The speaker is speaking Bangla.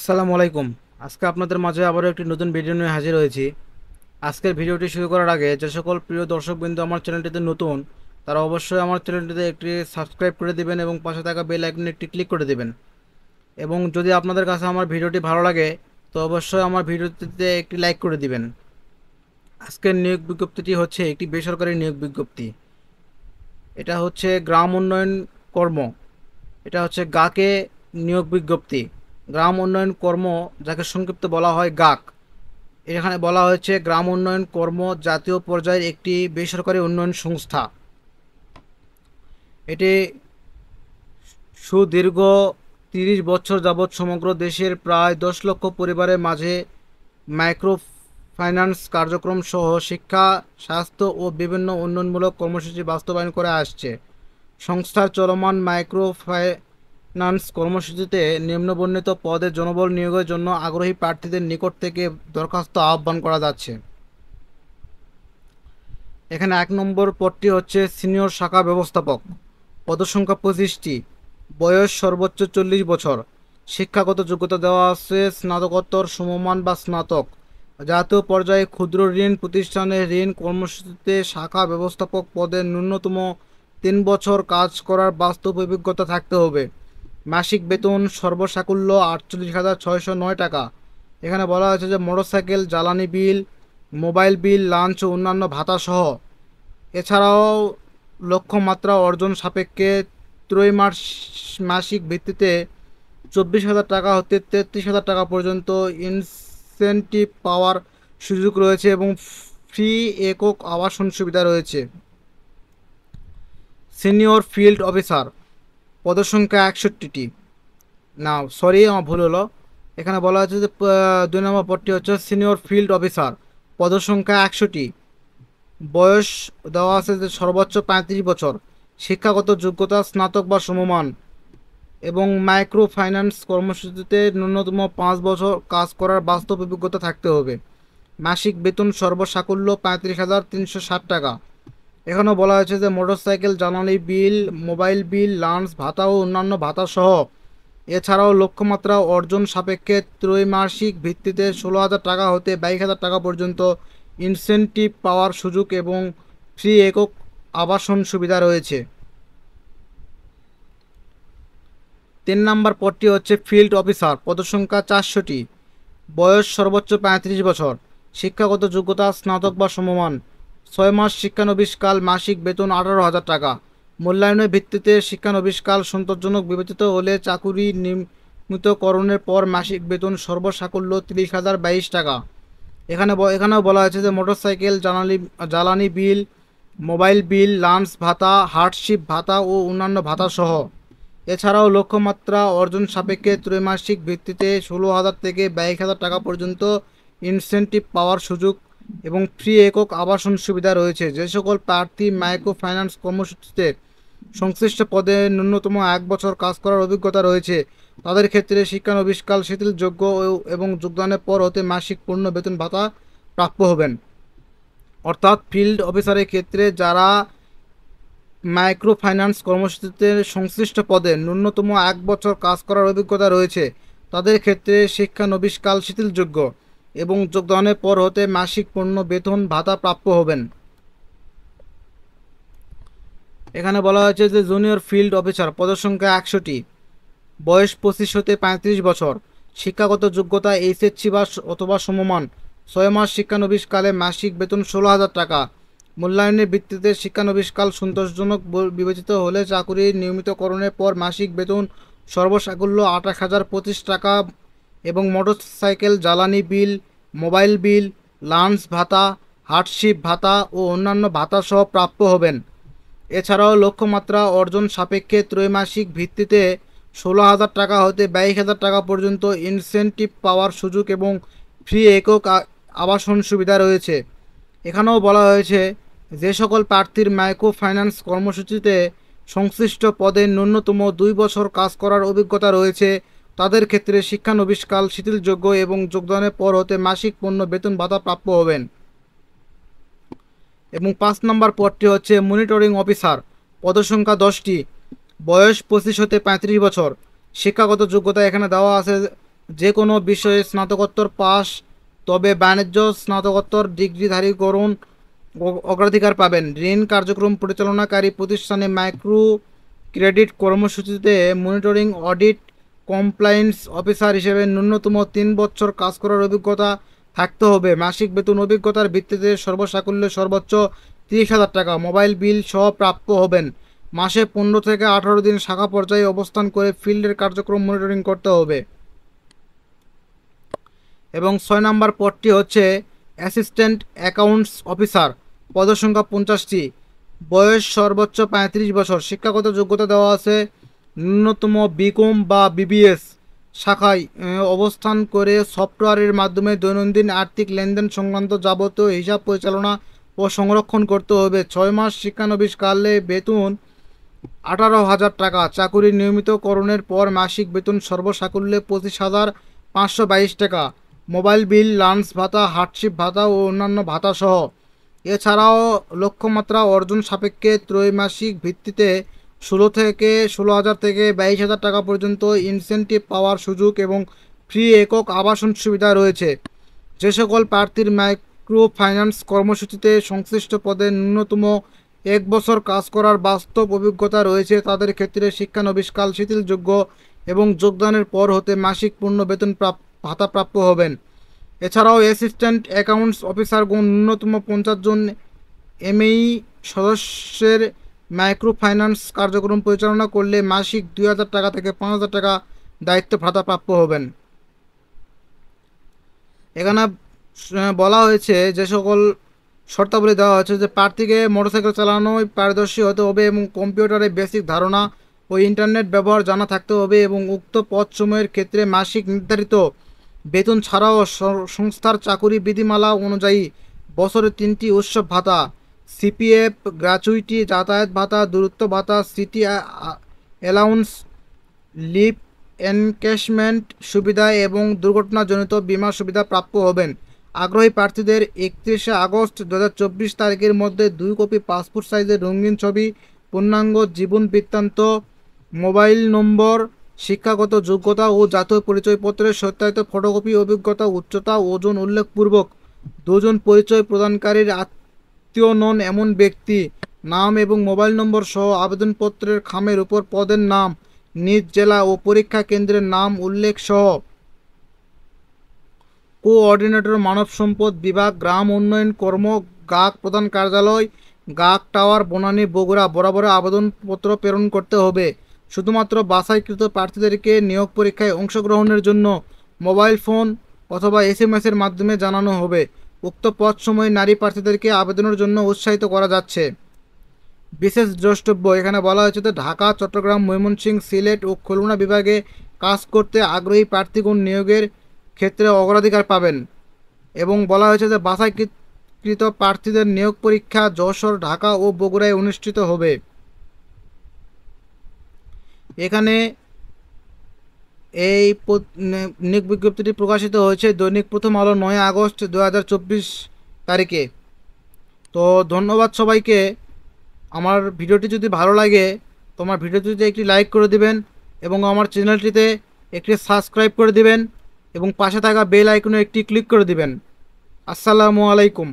আসসালামু আলাইকুম। আজকে আপনাদের মাঝে আবারও একটি নতুন ভিডিও নিয়ে হাজির হয়েছি। আজকের ভিডিওটি শুরু করার আগে যে সকল প্রিয় দর্শকবৃন্দ আমার চ্যানেলটিতে নতুন, তারা অবশ্যই আমার চ্যানেলটিতে একটি সাবস্ক্রাইব করে দিবেন এবং পাশে থাকা বেল আইকনে একটি ক্লিক করে দিবেন। এবং যদি আপনাদের কাছে আমার ভিডিওটি ভালো লাগে তো অবশ্যই আমার ভিডিওটিতে একটি লাইক করে দিবেন। আজকের নিয়োগ বিজ্ঞপ্তিটি হচ্ছে একটি বেসরকারি নিয়োগ বিজ্ঞপ্তি। এটা হচ্ছে গ্রাম উন্নয়ন কর্ম, এটা হচ্ছে গাকে নিয়োগ বিজ্ঞপ্তি। গ্রাম উন্নয়ন কর্ম, যাকে সংক্ষিপ্ত বলা হয় গাক। এখানে বলা হয়েছে গ্রাম উন্নয়ন কর্ম জাতীয় পর্যায়ের একটি বেসরকারি উন্নয়ন সংস্থা। এটি সুদীর্ঘ ৩০ বছর যাবৎ সমগ্র দেশের প্রায় ১০ লক্ষ পরিবারের মাঝে মাইক্রো ফাইন্যান্স কার্যক্রম সহ শিক্ষা, স্বাস্থ্য ও বিভিন্ন উন্নয়নমূলক কর্মসূচি বাস্তবায়ন করে আসছে। সংস্থার চলমান মাইক্রো ফাইন্যান্স কর্মসূচিতে নিম্নবর্ণিত পদে জনবল নিয়োগের জন্য আগ্রহী প্রার্থীদের নিকট থেকে দরখাস্ত আহ্বান করা যাচ্ছে। এখানে ১ নম্বর পদটি হচ্ছে সিনিয়র শাখা ব্যবস্থাপক। পদসংখ্যা ২৫টি। বয়স সর্বোচ্চ ৪০ বছর। শিক্ষাগত যোগ্যতা দেওয়া আছে স্নাতকোত্তর সমমান বা স্নাতক। জাতীয় পর্যায়ে ক্ষুদ্র ঋণ প্রতিষ্ঠানের ঋণ কর্মসূচিতে শাখা ব্যবস্থাপক পদে ন্যূনতম ৩ বছর কাজ করার বাস্তব অভিজ্ঞতা থাকতে হবে। মাসিক বেতন সর্বসাকুল্য ৪৮,৬০৯ টাকা। এখানে বলা হয়েছে যে মোটরসাইকেল, জ্বালানি বিল, মোবাইল বিল, লাঞ্চ ও অন্যান্য ভাতাসহ এছাড়াও লক্ষ্যমাত্রা অর্জন সাপেক্ষে ত্রৈমাসিক ভিত্তিতে ২৪,০০০ টাকা হতে ৩৩,০০০ টাকা পর্যন্ত ইনসেন্টিভ পাওয়ার সুযোগ রয়েছে এবং ফ্রি একক আবাসন সুবিধা রয়েছে। সিনিয়র ফিল্ড অফিসার, পদসংখ্যা ৬১টি। না সরি, আমার ভুল হলো। এখানে বলা হচ্ছে যে ২ নম্বর পদটি হচ্ছে সিনিয়র ফিল্ড অফিসার। পদসংখ্যা ১০০টি। বয়স দেওয়া আছে যে সর্বোচ্চ ৩৫ বছর। শিক্ষাগত যোগ্যতা স্নাতক বা সমমান এবং মাইক্রো ফাইন্যান্স কর্মসূচিতে ন্যূনতম ৫ বছর কাজ করার বাস্তব অভিজ্ঞতা থাকতে হবে। মাসিক বেতন সর্বসাকুল্য ৩৫,৩৬০ টাকা। এখানেও বলা হয়েছে যে মোটরসাইকেল, জ্বালানি বিল, মোবাইল বিল, লাঞ্চ ভাতা ও অন্যান্য ভাতা সহ এছাড়াও লক্ষ্যমাত্রা অর্জন সাপেক্ষে ত্রৈমাসিক ভিত্তিতে ১৬,০০০ টাকা হতে ২২,০০০ টাকা পর্যন্ত ইনসেন্টিভ পাওয়ার সুযোগ এবং ফ্রি একক আবাসন সুবিধা রয়েছে। ৩ নম্বর পদটি হচ্ছে ফিল্ড অফিসার। পদসংখ্যা ৪০০টি। বয়স সর্বোচ্চ ৩৫ বছর। শিক্ষাগত যোগ্যতা স্নাতক বা সমমান। ৬ মাস শিক্ষানবিশকাল। মাসিক বেতন ১৮,০০০ টাকা। মূল্যায়নের ভিত্তিতে শিক্ষানবিশকাল সন্তোষজনক বিবেচিত হলে চাকুরি নিয়মিতকরণের পর মাসিক বেতন সর্বসাকুল্য ৩০,০২২ টাকা। এখানেও বলা হয়েছে যে মোটরসাইকেল, জ্বালানি বিল, মোবাইল বিল, লাঞ্চ ভাতা, হার্ডশিপ ভাতা ও অন্যান্য ভাতা সহ এছাড়াও লক্ষ্যমাত্রা অর্জন সাপেক্ষে ত্রৈমাসিক ভিত্তিতে ১৬,০০০ থেকে ২২,০০০ টাকা পর্যন্ত ইনসেন্টিভ পাওয়ার সুযোগ এবং ফ্রি একক আবাসন সুবিধা রয়েছে। যে সকল প্রার্থী মাইক্রো ফাইন্যান্স কর্মসূচিতে সংশ্লিষ্ট পদে ন্যূনতম ১ বছর কাজ করার অভিজ্ঞতা রয়েছে তাদের ক্ষেত্রে শিক্ষানবিশকাল শিথিলযোগ্য এবং যোগদানের পর হতে মাসিক পূর্ণ বেতন ভাতা প্রাপ্য হবেন। অর্থাৎ ফিল্ড অফিসারের ক্ষেত্রে যারা মাইক্রো ফাইন্যান্স কর্মসূচিতে সংশ্লিষ্ট পদে ন্যূনতম ১ বছর কাজ করার অভিজ্ঞতা রয়েছে তাদের ক্ষেত্রে শিক্ষানবিশকাল শিথিলযোগ্য এবং যোগদানের পর হতে মাসিক পূর্ণ বেতন ভাতা প্রাপ্য হবেন। এখানে বলা হয়েছে যে জুনিয়র ফিল্ড অফিসার। পদসংখ্যা ১০০টি। বয়স ২৫ হতে ৩৫ বছর। শিক্ষাগত যোগ্যতা এইচএসসি বা অথবা সমমান। ৬ মাস শিক্ষানবিশকালে মাসিক বেতন ১৬,০০০ টাকা। মূল্যায়নের ভিত্তিতে শিক্ষানবিশকাল সন্তোষজনক বিবেচিত হলে চাকুরি নিয়মিতকরণের পর মাসিক বেতন সর্বসাকুল্য ২৮,০২৫ টাকা এবং মোটরসাইকেল, জ্বালানি বিল, মোবাইল বিল, লাঞ্চ ভাতা, হার্ডশিপ ভাতা ও অন্যান্য ভাতা সহ প্রাপ্য হবেন। এছাড়াও লক্ষ্যমাত্রা অর্জন সাপেক্ষে ত্রৈমাসিক ভিত্তিতে ১৬,০০০ টাকা হতে ২২,০০০ টাকা পর্যন্ত ইনসেন্টিভ পাওয়ার সুযোগ এবং ফ্রি একক আবাসন সুবিধা রয়েছে। এখানেও বলা হয়েছে যে সকল প্রার্থীর মাইক্রো ফাইন্যান্স কর্মসূচিতে সংশ্লিষ্ট পদে ন্যূনতম ২ বছর কাজ করার অভিজ্ঞতা রয়েছে তাদের ক্ষেত্রে শিক্ষানবিশকাল শিথিলযোগ্য এবং যোগদানের পর হতে মাসিক পূর্ণ বেতন ভাতা প্রাপ্য হবেন। এবং ৫ নম্বর পদটি হচ্ছে মনিটরিং অফিসার। পদসংখ্যা ১০টি। বয়স ২৫ হতে ৩৫ বছর। শিক্ষাগত যোগ্যতা এখানে দেওয়া আছে যে কোনো বিষয়ে স্নাতকোত্তর পাস, তবে বাণিজ্য স্নাতকোত্তর ডিগ্রিধারী করুন অগ্রাধিকার পাবেন। ঋণ কার্যক্রম পরিচালনাকারী প্রতিষ্ঠানে মাইক্রো ক্রেডিট কর্মসূচিতে মনিটরিং অডিট কমপ্লায়েন্স অফিসার হিসেবে ন্যূনতম 3 বছর কাজ করার অভিজ্ঞতা থাকতে হবে। মাসিক বেতন অভিজ্ঞতার ভিত্তিতে সর্বসাকুল্যে সর্বোচ্চ 30,000 টাকা মোবাইল বিল সহ প্রাপ্য হবেন। মাসে 15 থেকে 18 দিন শাখা পর্যায়ে অবস্থান করে ফিল্ডের কার্যক্রম মনিটরিং করতে হবে। এবং 6 নম্বর পদটি হচ্ছে অ্যাসিস্ট্যান্ট অ্যাকাউন্টস অফিসার, পদসংখ্যা 50টি, বয়স সর্বোচ্চ 35 বছর। শিক্ষাগত যোগ্যতা দেওয়া আছে ন্যূনতম বিকম বা বিবিএস শাখায় অবস্থান করে সফটওয়্যারের মাধ্যমে দৈনন্দিন আর্থিক লেনদেন সংক্রান্ত যাবতীয় হিসাব পরিচালনা ও সংরক্ষণ করতে হবে। 6 মাস শিক্ষানবিশকালে বেতন 18,000 টাকা। চাকুরি নিয়মিতকরণের পর মাসিক বেতন সর্বসাকুল্যে 25,522 টাকা। মোবাইল বিল, লাঞ্চ ভাতা, হার্ডশিপ ভাতা ও অন্যান্য ভাতা সহ। এছাড়াও লক্ষ্যমাত্রা অর্জন সাপেক্ষে ত্রৈমাসিক ভিত্তিতে 16,000 থেকে 22,000 টাকা পর্যন্ত ইনসেন্টিভ পাওয়ার সুযোগ এবং ফ্রি একক আবাসন সুবিধা রয়েছে। যে সকল প্রার্থীর মাইক্রো ফাইন্যান্স কর্মসূচিতে সংশ্লিষ্ট পদে ন্যূনতম 1 বছর কাজ করার বাস্তব অভিজ্ঞতা রয়েছে তাদের ক্ষেত্রে শিক্ষানবিশকাল শিথিলযোগ্য এবং যোগদানের পর হতে মাসিক পূর্ণ বেতন ভাতা প্রাপ্য হবেন। এছাড়াও অ্যাসিস্ট্যান্ট অ্যাকাউন্টস অফিসারগণ ন্যূনতম 50 জন এমএই সদস্যের মাইক্রো ফাইন্যান্স কার্যক্রম পরিচালনা করলে মাসিক 2,000 টাকা থেকে 5,000 টাকা দায়িত্ব ভাতা প্রাপ্য হবেন। এখানে বলা হয়েছে যে সকল শর্তাবলী দেওয়া হয়েছে যে প্রার্থীকে মোটরসাইকেল চালানোয় পারদর্শী হতে হবে এবং কম্পিউটারে বেসিক ধারণা ও ইন্টারনেট ব্যবহার জানা থাকতে হবে এবং উক্ত পদসমূহের ক্ষেত্রে মাসিক নির্ধারিত বেতন ছাড়াও সংস্থার চাকুরি বিধিমালা অনুযায়ী বছরে 3টি উৎসব ভাতা, সিপিএফ, গ্র্যাচুইটি, যাতায়াত ভাতা, দূরত্ব ভাতা, সিটি অ্যালাউন্স, লিভ এনক্যাশমেন্ট সুবিধা এবং দুর্ঘটনাজনিত বীমা সুবিধা প্রাপ্য হবেন। আগ্রহী প্রার্থীদের 31শে আগস্ট 2024 তারিখের মধ্যে 2 কপি পাসপোর্ট সাইজের রঙিন ছবি, পূর্ণাঙ্গ জীবন বৃত্তান্ত, মোবাইল নম্বর, শিক্ষাগত যোগ্যতা ও জাতীয় পরিচয়পত্রের সত্যায়িত ফটোকপি, অভিজ্ঞতা, উচ্চতা, ওজন উল্লেখপূর্বক 2 জন পরিচয় প্রদানকারীর আত্মীয় নন এমন ব্যক্তি নাম এবং মোবাইল নম্বর সহ আবেদনপত্রের খামের উপর পদের নাম, নিজ জেলা ও পরীক্ষা কেন্দ্রের নাম উল্লেখ সহ কোঅর্ডিনেটর মানব সম্পদ বিভাগ, গ্রাম উন্নয়ন কর্ম, গাক প্রধান কার্যালয়, গাক টাওয়ার, বনানী, বগুড়া বরাবর আবেদনপত্র প্রেরণ করতে হবে। শুধুমাত্র বাছাইকৃত প্রার্থীদেরকে নিয়োগ পরীক্ষায় অংশগ্রহণের জন্য মোবাইল ফোন অথবা এসএমএসের মাধ্যমে জানানো হবে। উক্ত পদ সময়ে নারী প্রার্থীদেরকে আবেদনের জন্য উৎসাহিত করা যাচ্ছে। বিশেষ দ্রষ্টব্য, এখানে বলা হয়েছে যে ঢাকা, চট্টগ্রাম, ময়মনসিংহ, সিলেট ও খুলনা বিভাগে কাজ করতে আগ্রহী প্রার্থীগণ নিয়োগের ক্ষেত্রে অগ্রাধিকার পাবেন এবং বলা হয়েছে যে বাছাইকৃত প্রার্থীদের নিয়োগ পরীক্ষা যশোর, ঢাকা ও বগুড়ায় অনুষ্ঠিত হবে। এখানে এই নিয়োগ বিজ্ঞপ্তিটি প্রকাশিত হয়েছে দৈনিক প্রথম আলো 9 আগস্ট 2024 তারিখে। তো ধন্যবাদ সবাইকে। আমার ভিডিওটি যদি ভালো লাগে তোমার ভিডিওটিতে একটি লাইক করে দিবেন এবং আমার চ্যানেলটিতে একটি সাবস্ক্রাইব করে দিবেন এবং পাশে থাকা বেল আইকনে একটি ক্লিক করে দিবেন। আসসালামু আলাইকুম।